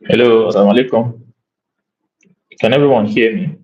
Hello, assalamu alaikum. Can everyone hear me?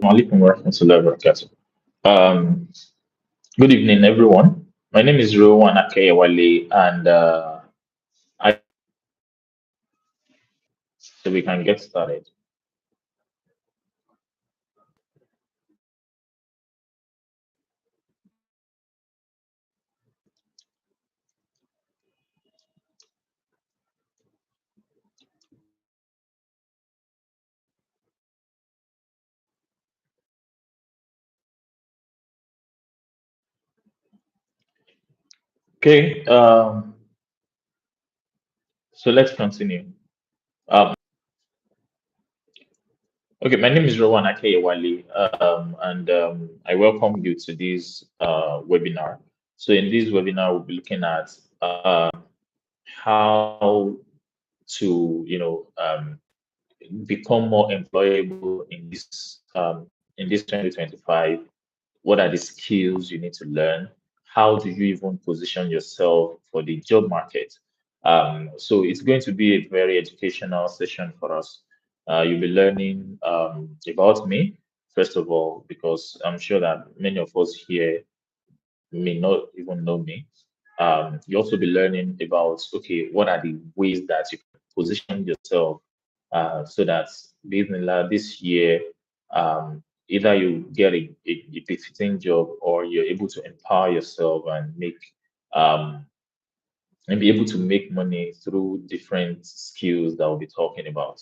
Alaikum warahmatullahi wabarakatuh. Um, Good evening, everyone. My name is Rowan Akeyewale, and I so we can get started. Okay. So let's continue. Um, okay, my name is Rowan Akeyewale, and I welcome you to this webinar. So in this webinar, we'll be looking at how to, become more employable in this 2025. What are the skills you need to learn? How do you even position yourself for the job market? So it's going to be a very educational session for us. You'll be learning about me, first of all, because I'm sure that many of us here may not even know me. You also be learning about, okay, what are the ways that you can position yourself so that this year, either you get a befitting job or you're able to empower yourself um, and be able to make money through different skills that we'll be talking about.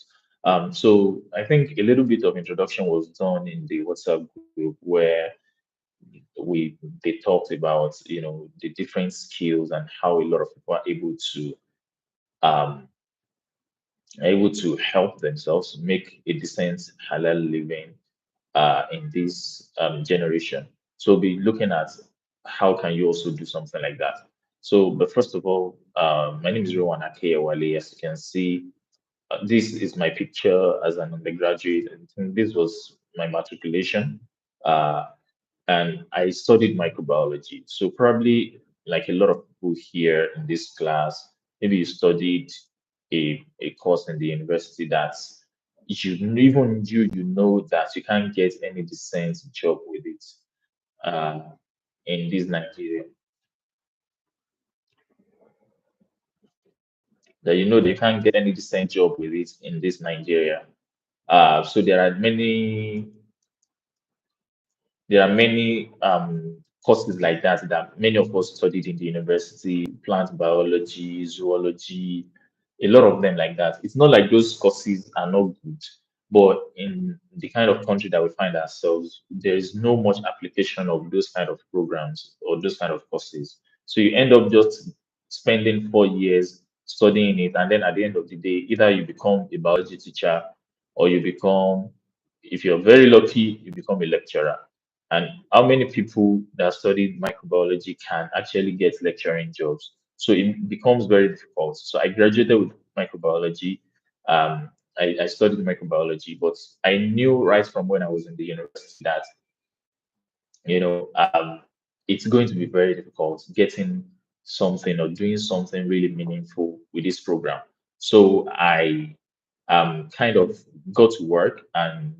So I think a little bit of introduction was done in the WhatsApp group where we they talked about the different skills and how a lot of people um, are able to help themselves make a decent halal living in this generation. So we'll be looking at how can you also do something like that. So, but first of all, my name is Rowan Akeyewale. As you can see, this is my picture as an undergraduate. I think this was my matriculation. Uh, and I studied microbiology. So probably like a lot of people here in this class, maybe you studied a course in the university that's you know that you can't get any decent job with it uh, in this Nigeria. That you know they can't get any decent job with it in this Nigeria. So there are many courses like that that many of us studied in the university, plant biology, zoology, a lot of them like that. It's not like those courses are not good, but in the kind of country that we find ourselves, there is no much application of those kind of programs or those kind of courses. So you end up just spending 4 years studying it, and then at the end of the day, either you become a biology teacher or you become, if you're very lucky, you become a lecturer. And how many people that studied microbiology can actually get lecturing jobs? So it becomes very difficult. So I graduated with microbiology. I studied microbiology, but I knew right from when I was in the university that it's going to be very difficult getting something or doing something really meaningful with this program. So I kind of got to work, and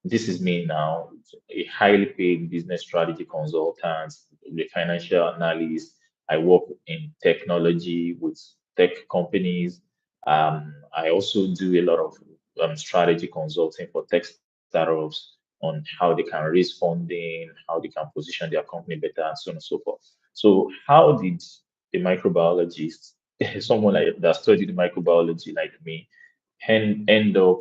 this is me now, a highly paid business strategy consultant, a financial analyst. I work in technology with tech companies. I also do a lot of strategy consulting for tech startups on how they can raise funding, how they can position their company better, and so on and so forth. So, how did a microbiologist, someone like that studied microbiology like me, end up,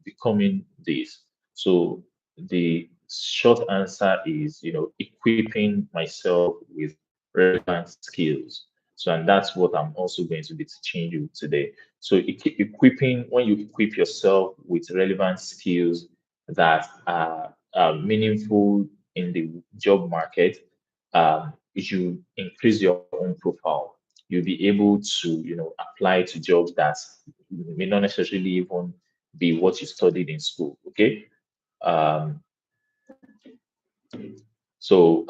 becoming this? So the short answer is, equipping myself with relevant skills. So, and that's what I'm also going to be teaching you today. So, equipping, when you equip yourself with relevant skills that are meaningful in the job market, you increase your own profile. You'll be able to, apply to jobs that may not necessarily even be what you studied in school. Okay. Um, so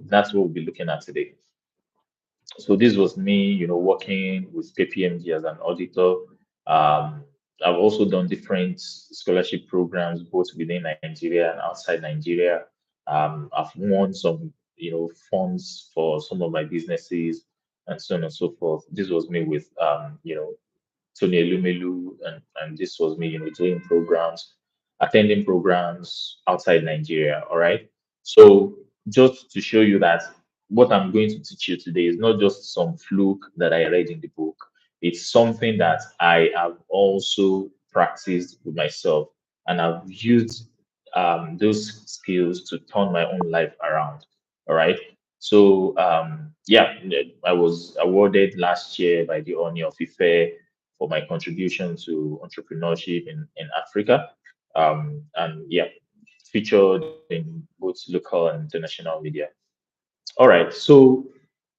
that's what we'll be looking at today. So this was me, working with KPMG as an auditor. I've also done different scholarship programs both within Nigeria and outside Nigeria. I've won some, funds for some of my businesses and so on and so forth. This was me with, Tony Elumelu, and this was me, doing programs, attending programs outside Nigeria. All right. So just to show you that what I'm going to teach you today is not just some fluke that I read in the book. It's something that I have also practiced with myself, and I've used those skills to turn my own life around. All right. So yeah, I was awarded last year by the Oni of Ife for my contribution to entrepreneurship in Africa. And yeah, featured in both local and international media. All right, so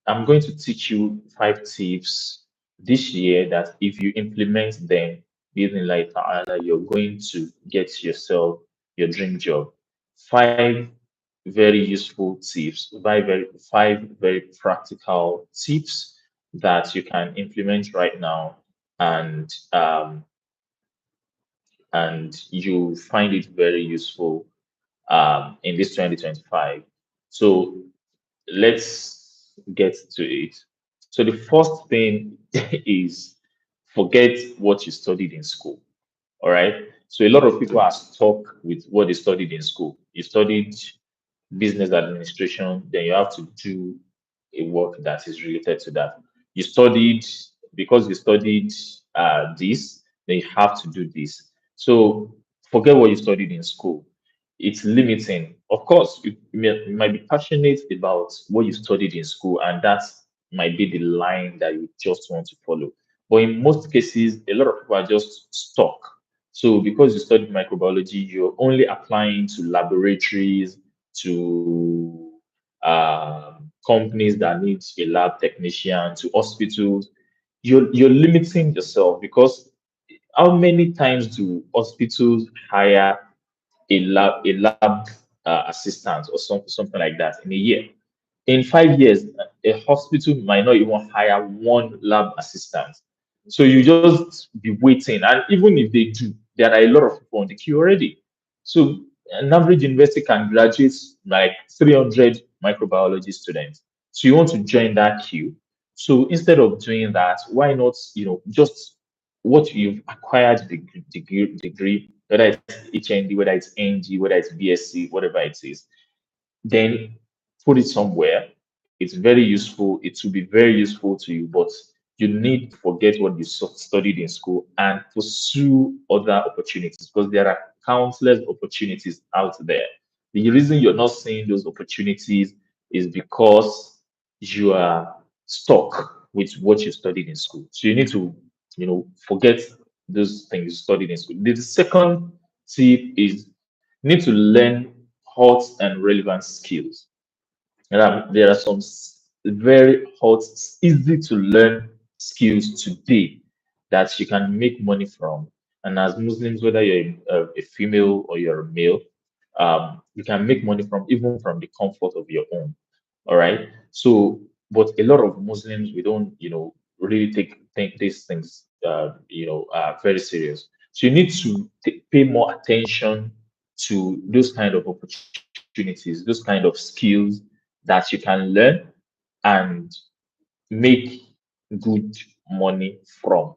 I'm going to teach you 5 tips this year that if you implement them, building like ta'ala, you're going to get yourself your dream job. Five very useful tips, five very practical tips that you can implement right now, and you find it very useful in this 2025. So let's get to it. So the first thing is forget what you studied in school. All right. So a lot of people are stuck with what they studied in school. You studied business administration, then you have to do a work that is related to that. You studied, because you studied this, then you have to do this. So forget what you studied in school. It's limiting. Of course, you might be passionate about what you studied in school, and that might be the line that you just want to follow. But in most cases, a lot of people are just stuck. So because you studied microbiology, you're only applying to laboratories, to companies that need a lab technician, to hospitals. You're limiting yourself, because how many times do hospitals hire a lab assistant or something like that in a year? In 5 years, a hospital might not even hire one lab assistant. So you just be waiting. And even if they do, there are a lot of people on the queue already. So an average university can graduate like 300 microbiology students. So you want to join that queue. So instead of doing that, why not, just what you've acquired degree whether it's HND, whether it's NG, whether it's BSc, whatever it is, then put it somewhere. It's very useful. It will be very useful to you, but you need to forget what you studied in school and pursue other opportunities because there are countless opportunities out there. The reason you're not seeing those opportunities is because you are stuck with what you studied in school. So you need to, forget those things you studied in school. The second tip is you need to learn hot and relevant skills. And there are some very hot, easy to learn skills today that you can make money from. And as Muslims, whether you're a female or you're a male, you can make money from even from the comfort of your home. All right. So, but a lot of Muslims, we don't, really take these things, very serious. So you need to pay more attention to those kind of opportunities, those kind of skills that you can learn and make good money from,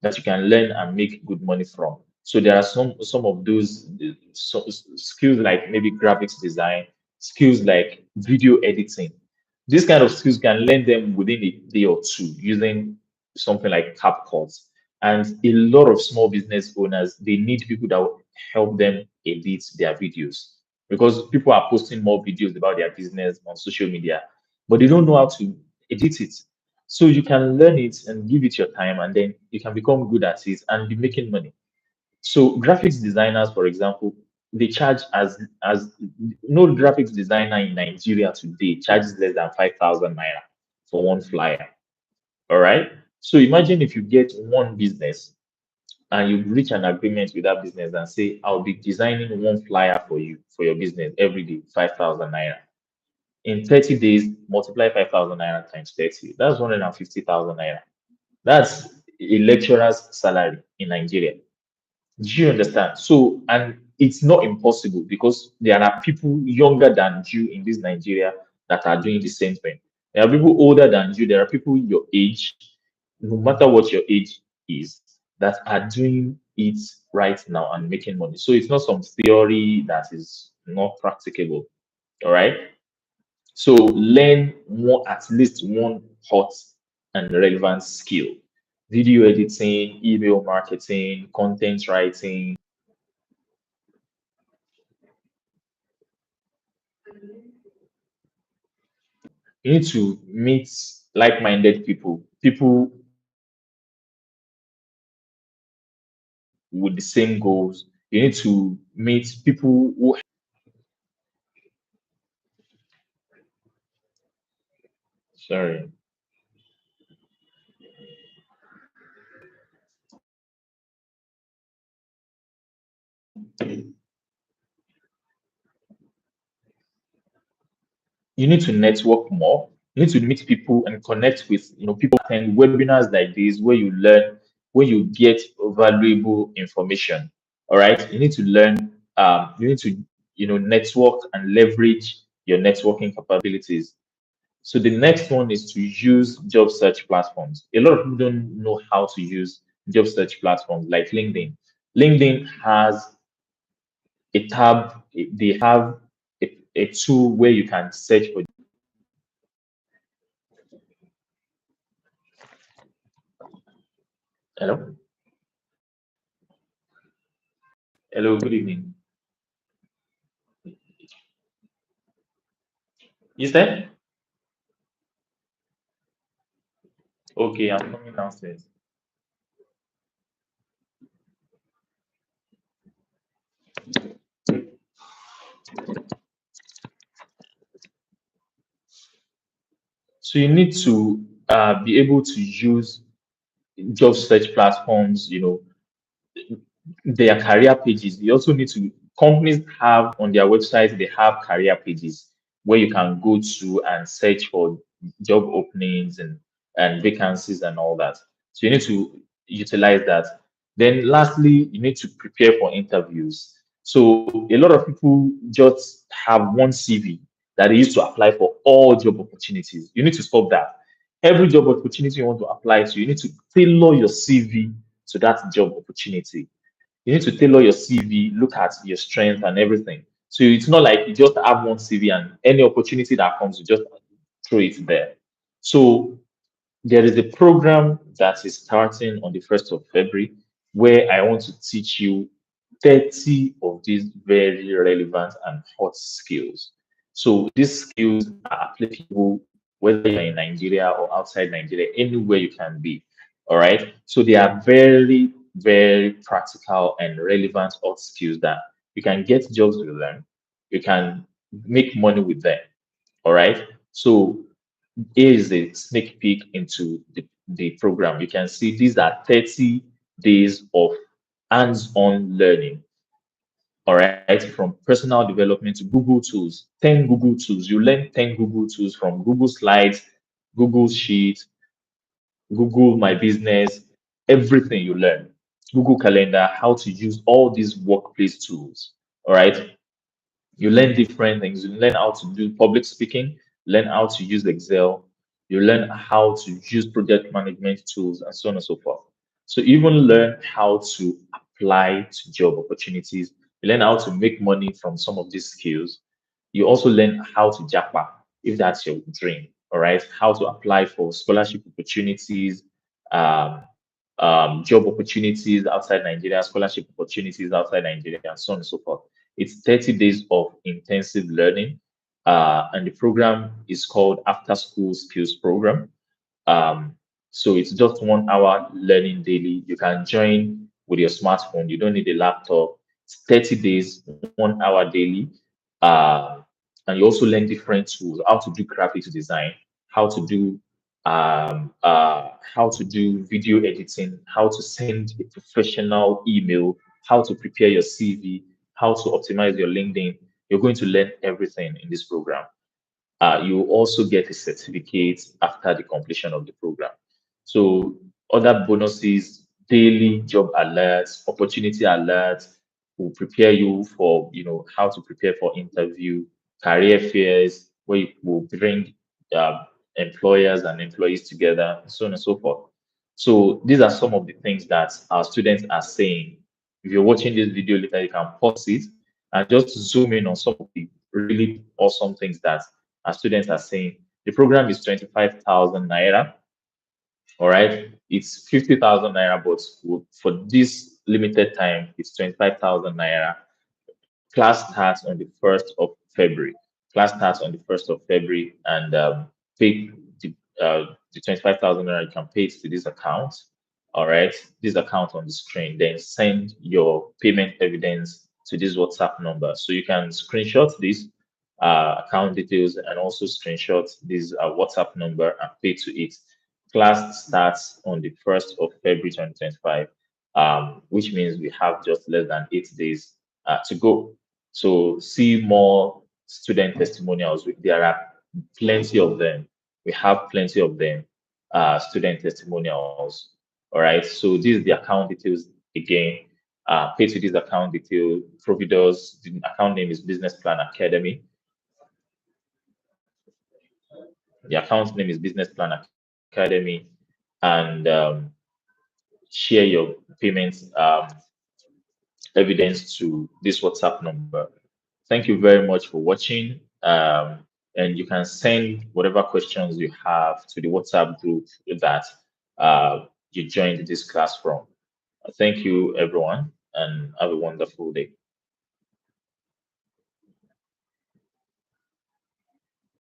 that you can learn and make good money from. So there are some of those skills like maybe graphics design, skills like video editing. These kind of skills can learn them within a day or two using something like CapCut. And a lot of small business owners, they need people that will help them edit their videos because people are posting more videos about their business on social media, but they don't know how to edit it. So you can learn it and give it your time, and then you can become good at it and be making money. So graphics designers, for example, they charge as no graphics designer in Nigeria today charges less than 5,000 naira for one flyer. All right. So imagine if you get one business and you reach an agreement with that business and say, I'll be designing one flyer for you for your business every day, 5,000 naira. In 30 days, multiply 5,000 naira times 30. That's 150,000 naira. That's a lecturer's salary in Nigeria. Do you understand? So, and it's not impossible because there are people younger than you in this Nigeria that are doing the same thing. There are people older than you. There are people your age, no matter what your age is, that are doing it right now and making money. So it's not some theory that is not practicable. All right. So learn one, at least one hot and relevant skill. Video editing, email marketing, content writing. You need to meet like-minded people, people with the same goals. You need to meet people who, sorry, you need to network more. You need to meet people and connect with, people attend webinars like this where you learn, where you get valuable information. All right. You need to learn, you need to, network and leverage your networking capabilities. So the next one is to use job search platforms. A lot of people don't know how to use job search platforms like LinkedIn. LinkedIn has a tab, they have a tool where you can search for. Hello? Hello, good evening. Is that okay? I'm coming downstairs. So you need to be able to use job search platforms, their career pages. You also need to, companies have on their website, they have career pages where you can go to and search for job openings and vacancies and all that. So you need to utilize that. Then lastly, you need to prepare for interviews. So a lot of people just have one CV that they used to apply for all job opportunities. You need to stop that. Every job opportunity you want to apply to, you need to tailor your CV to that job opportunity. You need to tailor your CV, look at your strength and everything. So it's not like you just have one CV and any opportunity that comes, you just throw it there. So there is a program that is starting on the 1st of February where I want to teach you 30 of these very relevant and hot skills. So these skills are applicable whether you're in Nigeria or outside Nigeria, anywhere you can be. All right. So they are very, very practical and relevant hot skills that you can get jobs with them. You can make money with them. All right. So here is a sneak peek into the program. You can see these are 30 days of hands-on learning. All right, from personal development to Google tools, 10 Google tools. You learn 10 Google tools from Google Slides, Google Sheets, Google My Business, everything you learn. Google Calendar, how to use all these workplace tools. All right, you learn different things. You learn how to do public speaking, learn how to use Excel, you learn how to use project management tools, and so on and so forth. So you even learn how to apply to job opportunities. You learn how to make money from some of these skills. You also learn how to japa if that's your dream. All right, how to apply for scholarship opportunities, um, job opportunities outside Nigeria, scholarship opportunities outside Nigeria, and so on and so forth. It's 30 days of intensive learning, and the program is called After School Skills Program. Um, so it's just 1 hour learning daily. You can join with your smartphone. You don't need a laptop. It's 30 days, 1 hour daily. Uh, and you also learn different tools, how to do graphics design, how to do how to do video editing, how to send a professional email, how to prepare your CV, how to optimize your LinkedIn. You're going to learn everything in this program. You also get a certificate after the completion of the program. So other bonuses, daily job alerts, opportunity alerts will prepare you for, how to prepare for interview, career fairs, where you will bring employers and employees together, so on and so forth. So these are some of the things that our students are saying. If you're watching this video later, you can pause it and just zoom in on some of the really awesome things that our students are saying. The program is 25,000 naira. All right. It's 50,000 naira, but for this limited time, it's 25,000 naira. Class starts on the 1st of February. Class starts on the 1st of February, and pay the 25,000 naira. You can pay it to this account. All right. This account on the screen. Then send your payment evidence to this WhatsApp number. So you can screenshot this account details and also screenshot this WhatsApp number and pay to it. Class starts on the 1st of February 2025, which means we have just less than 8 days to go. So see more student testimonials. There are plenty of them. We have plenty of them, student testimonials. All right. So this is the account details again. Pay to this account detail. Providus. The account name is Business Plan Academy. The account name is Business Plan Academy, and share your payments evidence to this WhatsApp number. Thank you very much for watching. And you can send whatever questions you have to the WhatsApp group that you joined this class from. Thank you, everyone, and have a wonderful day.